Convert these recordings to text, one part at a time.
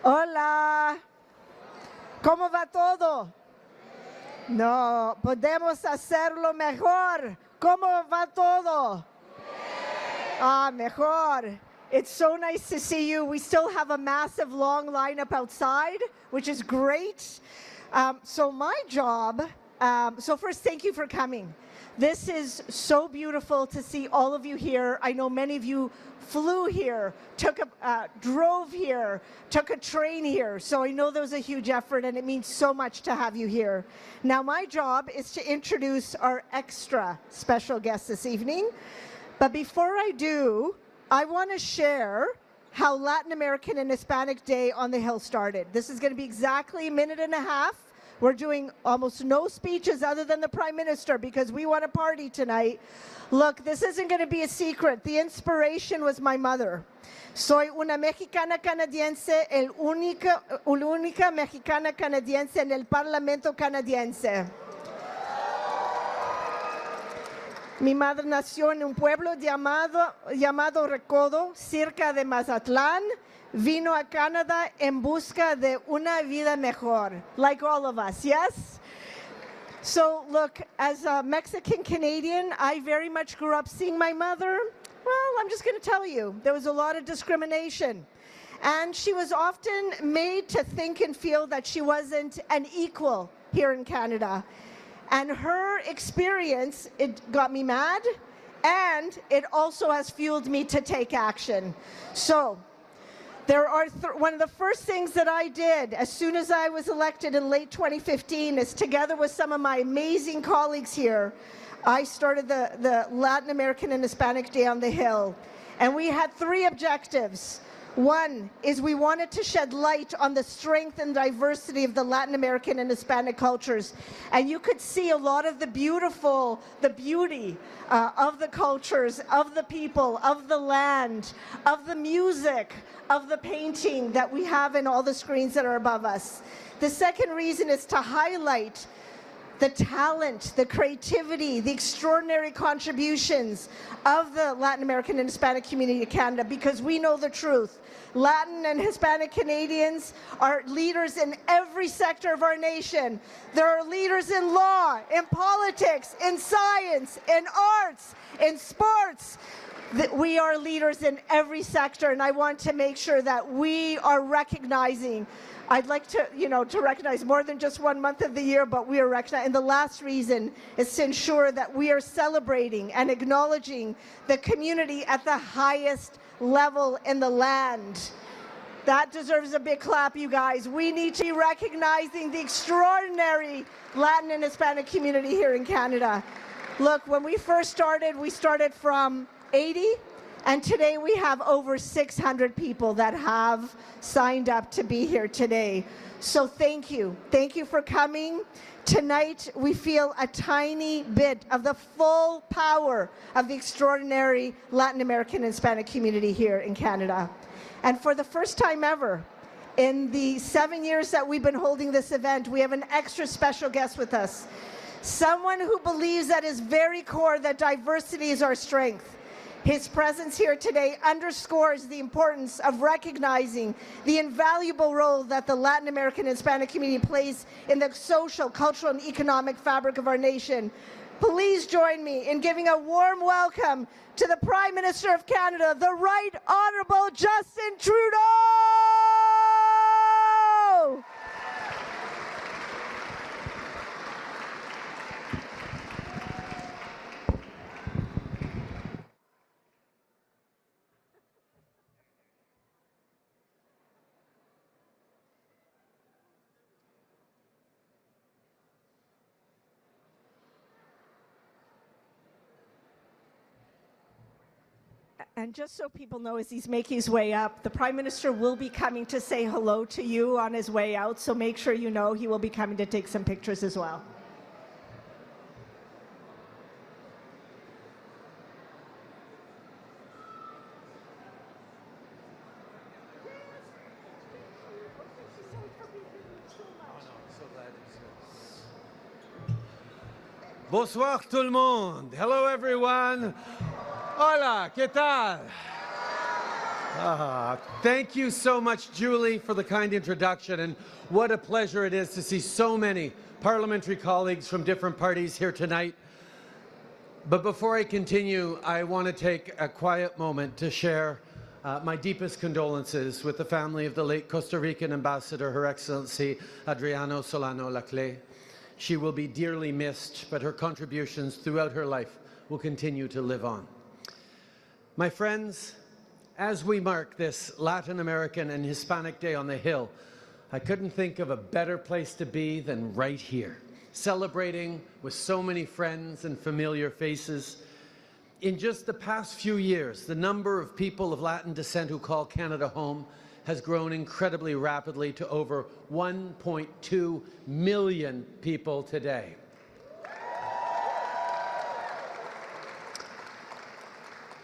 Hola. ¿Cómo va todo? No, podemos hacerlo mejor. ¿Cómo va todo? Ah, mejor. It's so nice to see you. We still have a massive long lineup outside, which is great. So my job, so first, thank you for coming. This is so beautiful to see all of you here. I know many of you flew here, drove here, took a train here. So I know there was a huge effort and it means so much to have you here. Now my job is to introduce our extra special guest this evening. But before I do, I want to share how Latin American and Hispanic Day on the Hill started. This is going to be exactly a minute and a half. We're doing almost no speeches other than the Prime Minister because we want to party tonight. Look, this isn't going to be a secret. The inspiration was my mother. Soy una mexicana canadiense, única mexicana canadiense en el Parlamento canadiense. Mi madre nació en un pueblo llamado Recodo, cerca de Mazatlán. Vino a Canadá en busca de una vida mejor, like all of us, yes? So look, as a Mexican Canadian, I very much grew up seeing my mother. Well, I'm just going to tell you, there was a lot of discrimination. And she was often made to think and feel that she wasn't an equal here in Canada. And her experience, it got me mad, and it also has fueled me to take action. So, there are one of the first things that I did as soon as I was elected in late 2015 is, together with some of my amazing colleagues here, I started the Latin American and Hispanic Day on the Hill. And we had three objectives. One is we wanted to shed light on the strength and diversity of the Latin American and Hispanic cultures. And you could see a lot of the beauty of the cultures, of the people, of the land, of the music, of the painting that we have in all the screens that are above us. The second reason is to highlight the talent, the creativity, the extraordinary contributions of the Latin American and Hispanic community of Canada, because we know the truth. Latin and Hispanic Canadians are leaders in every sector of our nation. There are leaders in law, in politics, in science, in arts, in sports. We are leaders in every sector, and I want to make sure that we are recognizing. I'd like to, to recognize more than just 1 month of the year, but we are recognizing. And the last reason is to ensure that we are celebrating and acknowledging the community at the highest level in the land. That deserves a big clap, you guys. We need to be recognizing the extraordinary Latin and Hispanic community here in Canada. Look, when we first started, we started from 80. And today we have over 600 people that have signed up to be here today. So thank you. Thank you for coming. Tonight we feel a tiny bit of the full power of the extraordinary Latin American and Hispanic community here in Canada. And for the first time ever, in the 7 years that we've been holding this event, we have an extra special guest with us. Someone who believes at his very core that diversity is our strength. His presence here today underscores the importance of recognizing the invaluable role that the Latin American and Hispanic community plays in the social, cultural, and economic fabric of our nation. Please join me in giving a warm welcome to the Prime Minister of Canada, the Right Honourable Justin Trudeau! And just so people know, as he's making his way up, the Prime Minister will be coming to say hello to you on his way out, so make sure you know he will be coming to take some pictures as well. Bonsoir tout le monde. Hello everyone. Hola, ¿qué tal? Thank you so much, Julie, for the kind introduction, and what a pleasure it is to see so many parliamentary colleagues from different parties here tonight. But before I continue, I want to take a quiet moment to share my deepest condolences with the family of the late Costa Rican ambassador, Her Excellency Adriano Solano Laclais. She will be dearly missed, but her contributions throughout her life will continue to live on. My friends, as we mark this Latin American and Hispanic Day on the Hill, I couldn't think of a better place to be than right here, celebrating with so many friends and familiar faces. In just the past few years, the number of people of Latin descent who call Canada home has grown incredibly rapidly to over 1.2 million people today.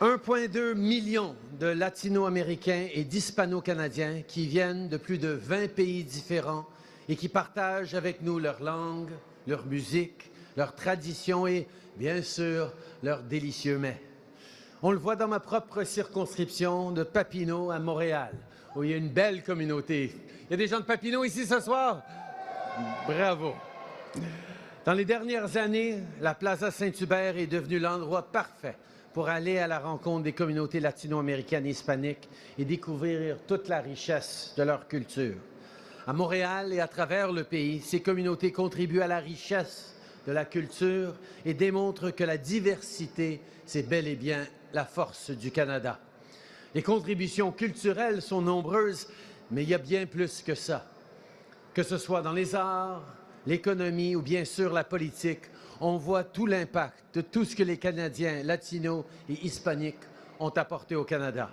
1,2 million de Latino-Américains et d'Hispano-Canadiens qui viennent de plus de 20 pays différents et qui partagent avec nous leur langue, leur musique, leurs traditions et, bien sûr, leurs délicieux mets. On le voit dans ma propre circonscription de Papineau à Montréal, où il y a une belle communauté. Il y a des gens de Papineau ici ce soir? Bravo! Dans les dernières années, la Plaza Saint-Hubert est devenue l'endroit parfait pour aller à la rencontre des communautés latino-américaines et hispaniques et découvrir toute la richesse de leur culture. À Montréal et à travers le pays, ces communautés contribuent à la richesse de la culture et démontrent que la diversité, c'est bel et bien la force du Canada. Les contributions culturelles sont nombreuses, mais il y a bien plus que ça. Que ce soit dans les arts, l'économie ou bien sûr la politique, on voit tout l'impact de tout ce que les Canadiens, latinos et hispaniques ont apporté au Canada.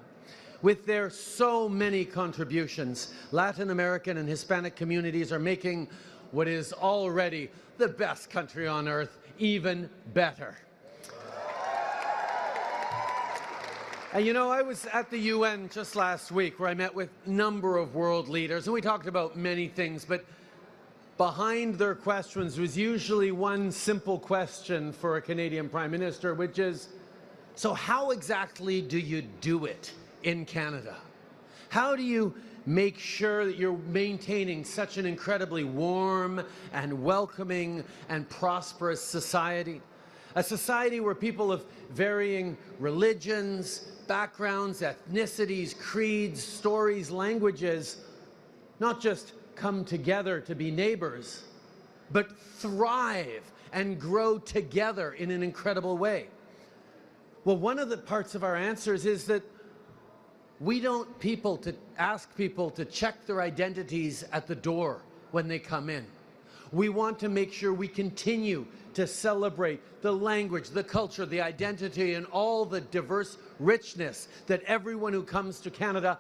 With their so many contributions, Latin American and Hispanic communities are making what is already the best country on earth even better. And you know, I was at the UN just last week where I met with a number of world leaders and we talked about many things, but behind their questions was usually one simple question for a Canadian Prime Minister, which is, so how exactly do you do it in Canada? How do you make sure that you're maintaining such an incredibly warm and welcoming and prosperous society? A society where people of varying religions, backgrounds, ethnicities, creeds, stories, languages, not just come together to be neighbors, but thrive and grow together in an incredible way. Well, one of the parts of our answers is that we don't ask people to check their identities at the door when they come in. We want to make sure we continue to celebrate the language, the culture, the identity, and all the diverse richness that everyone who comes to Canada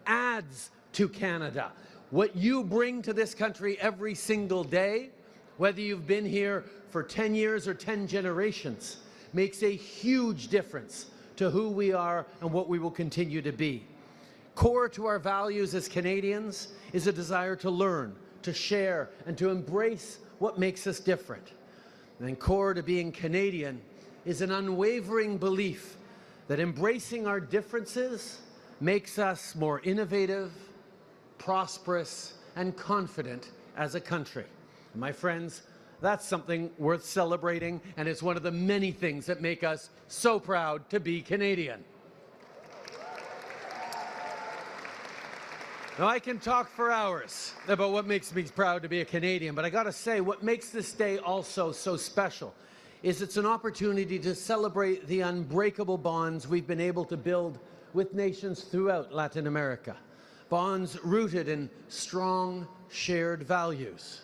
adds to Canada. What you bring to this country every single day, whether you've been here for 10 years or 10 generations, makes a huge difference to who we are and what we will continue to be. Core to our values as Canadians is a desire to learn, to share, and to embrace what makes us different. And core to being Canadian is an unwavering belief that embracing our differences makes us more innovative, prosperous, and confident as a country. And my friends, that's something worth celebrating, and it's one of the many things that make us so proud to be Canadian. Now, I can talk for hours about what makes me proud to be a Canadian, but I gotta say, what makes this day also so special is it's an opportunity to celebrate the unbreakable bonds we've been able to build with nations throughout Latin America. Bonds rooted in strong, shared values.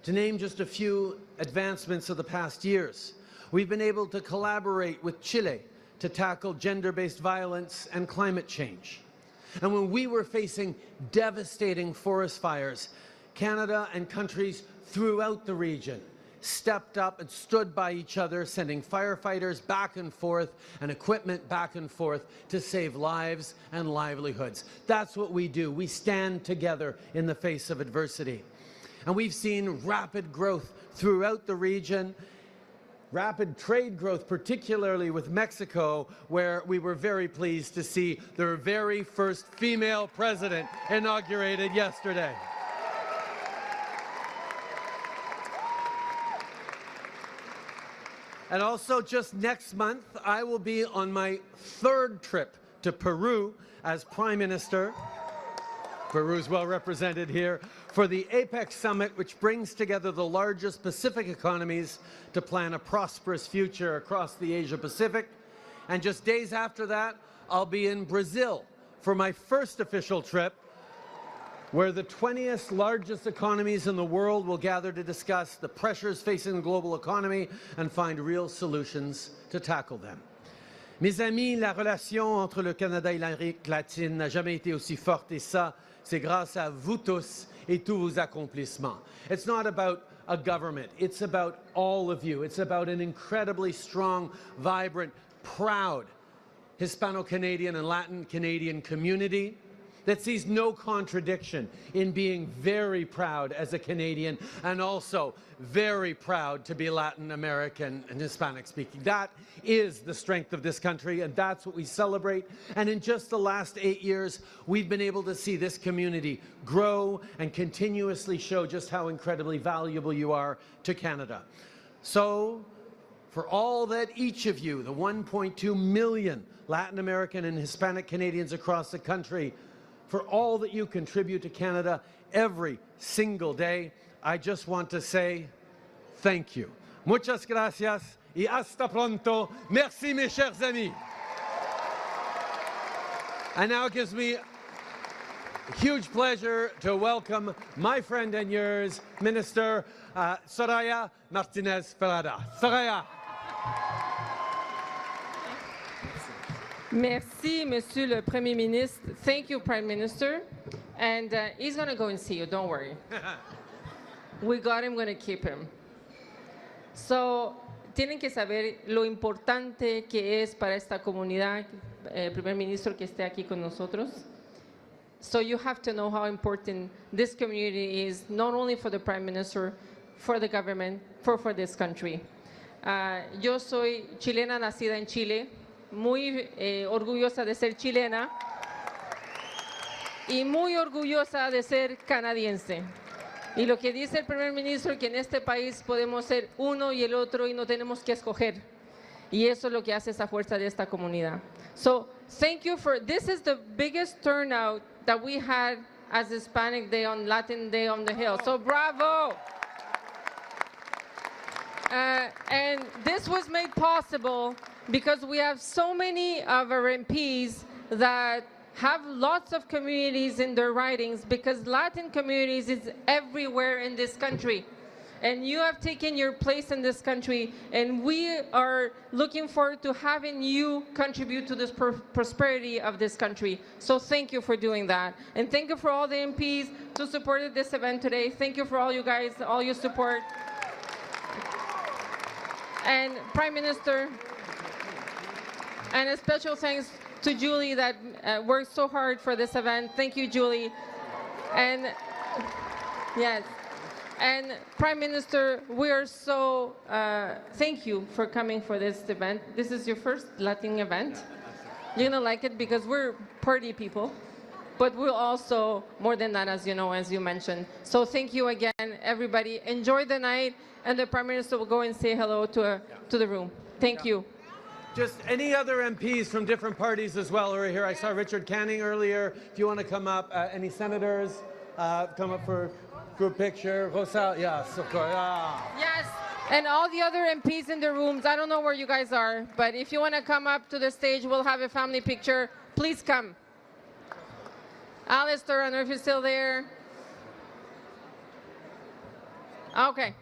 To name just a few advancements of the past years, we've been able to collaborate with Chile to tackle gender-based violence and climate change. And when we were facing devastating forest fires, Canada and countries throughout the region stepped up and stood by each other, sending firefighters back and forth and equipment back and forth to save lives and livelihoods. That's what we do. We stand together in the face of adversity. And we've seen rapid growth throughout the region rapid trade growth, particularly with Mexico, where we were very pleased to see their very first female president inaugurated yesterday. And also, just next month, I will be on my 3rd trip to Peru as Prime Minister. Peru's well represented here for the APEC Summit, which brings together the largest Pacific economies to plan a prosperous future across the Asia-Pacific. And just days after that, I'll be in Brazil for my first official trip, where the 20th largest economies in the world will gather to discuss the pressures facing the global economy and find real solutions to tackle them. Mes amis, la relation entre le Canada et l'Amérique latine n'a jamais été aussi forte, et ça, c'est grâce à vous tous et tous vos accomplissements. It's not about a government, it's about all of you. It's about an incredibly strong, vibrant, proud Hispano-Canadian and Latin Canadian community that sees no contradiction in being very proud as a Canadian and also very proud to be Latin American and Hispanic speaking. That is the strength of this country, and that's what we celebrate. And in just the last 8 years, we've been able to see this community grow and continuously show just how incredibly valuable you are to Canada. So, for all that each of you, the 1.2 million Latin American and Hispanic Canadians across the country, for all that you contribute to Canada every single day, I just want to say thank you. Muchas gracias y hasta pronto. Merci, mes chers amis. And now it gives me a huge pleasure to welcome my friend and yours, Minister Soraya Martinez Ferrada. Soraya. Merci, Monsieur le Premier Ministre. Thank you, Prime Minister. And he's going to go and see you, don't worry. We got him, going to keep him. So, tienen que saber lo importante que es para esta comunidad, Primer Ministro, que esté aquí con nosotros. So you have to know how important this community is, not only for the Prime Minister, for the government, for this country. Yo soy chilena, nacida en Chile, muy orgullosa de ser chilena y muy orgullosa de ser canadiense. Y lo que dice el primer ministro, que en este país podemos ser uno y el otro y no tenemos que escoger. Y eso es lo que hace esa fuerza de esta comunidad. So, thank you for, this is the biggest turnout that we had as Hispanic Day on Latin Day on the Hill. So, bravo! And this was made possible because we have so many of our MPs that have lots of communities in their ridings, because Latin communities is everywhere in this country. And you have taken your place in this country, and we are looking forward to having you contribute to this prosperity of this country. So thank you for doing that. And thank you for all the MPs who supported this event today. Thank you for all you guys, all your support. And Prime Minister, and a special thanks to Julie that worked so hard for this event. Thank you, Julie. And yes, and Prime Minister, we are so, thank you for coming for this event. This is your first Latin event. You're gonna like it because we're party people, but we're also more than that, as you know, as you mentioned. So thank you again, everybody. Enjoy the night, and the Prime Minister will go and say hello to the room. Thank you. Just any other MPs from different parties as well who are here. I saw Richard Canning earlier. If you want to come up, any senators come up for group picture. Rosa, yes, of course. Yes, and all the other MPs in the rooms. I don't know where you guys are, but if you want to come up to the stage, we'll have a family picture. Please come. Alistair, I don't know if you're still there. Okay.